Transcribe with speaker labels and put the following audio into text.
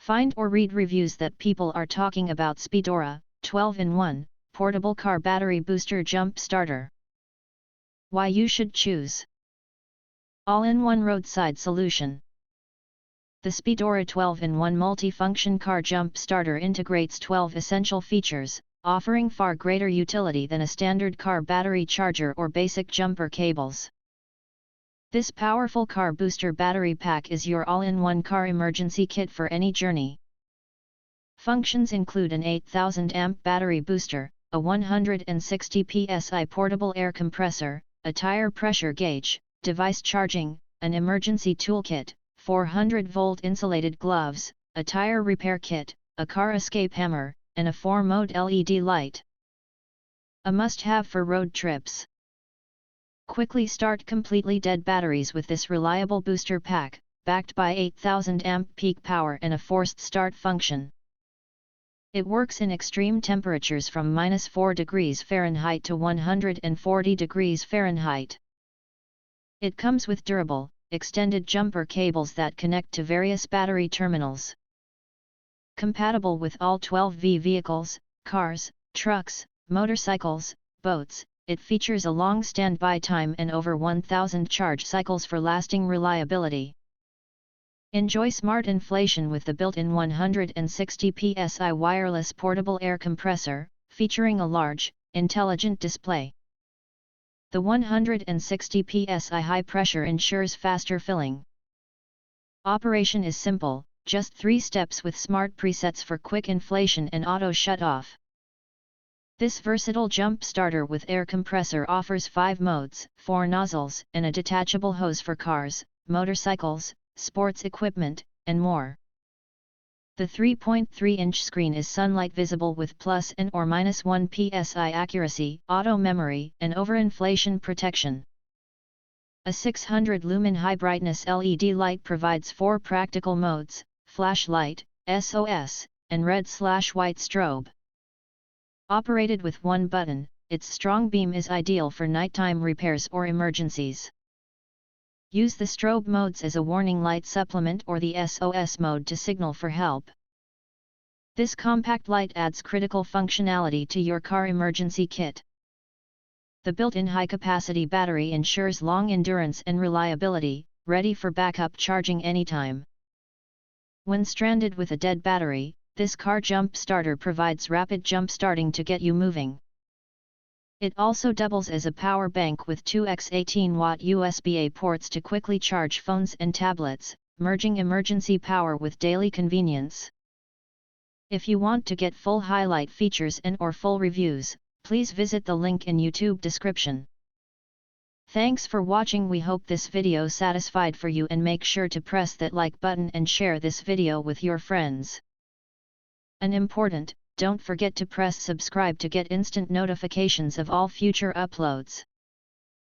Speaker 1: Find or read reviews that people are talking about SPEEDORA, 12-in-1, Portable Car Battery Booster Jump Starter. Why you should choose. All-in-one roadside solution. The SPEEDORA 12-in-1 multi-function car jump starter integrates 12 essential features, offering far greater utility than a standard car battery charger or basic jumper cables. This powerful car booster battery pack is your all-in-one car emergency kit for any journey. Functions include an 8,000 amp battery booster, a 160 psi portable air compressor, a tire pressure gauge, device charging, an emergency toolkit, 400-volt insulated gloves, a tire repair kit, a car escape hammer, and a 4-mode LED light. A must-have for road trips. Quickly start completely dead batteries with this reliable booster pack, backed by 8,000 amp peak power and a forced start function. It works in extreme temperatures from -4 degrees Fahrenheit to 140 degrees Fahrenheit. It comes with durable, extended jumper cables that connect to various battery terminals. Compatible with all 12V vehicles, cars, trucks, motorcycles, boats, it features a long standby time and over 1,000 charge cycles for lasting reliability. Enjoy smart inflation with the built-in 160 psi wireless portable air compressor, featuring a large, intelligent display. The 160 psi high pressure ensures faster filling. Operation is simple, just 3 steps with smart presets for quick inflation and auto shut-off. This versatile jump starter with air compressor offers 5 modes, 4 nozzles, and a detachable hose for cars, motorcycles, sports equipment, and more. The 3.3-inch screen is sunlight visible with plus and or -1 psi accuracy, auto memory, and overinflation protection. A 600-lumen high-brightness LED light provides 4 practical modes, flashlight, SOS, and red/white strobe. Operated with one button, its strong beam is ideal for nighttime repairs or emergencies. Use the strobe modes as a warning light supplement or the SOS mode to signal for help. This compact light adds critical functionality to your car emergency kit. The built-in high-capacity battery ensures long endurance and reliability, ready for backup charging anytime. When stranded with a dead battery, this car jump starter provides rapid jump starting to get you moving. It also doubles as a power bank with 2x 18-watt USB-A ports to quickly charge phones and tablets, merging emergency power with daily convenience. If you want to get full highlight features and or full reviews, please visit the link in YouTube description. Thanks for watching. We hope this video satisfied for you, and make sure to press that like button and share this video with your friends. And important, don't forget to press subscribe to get instant notifications of all future uploads.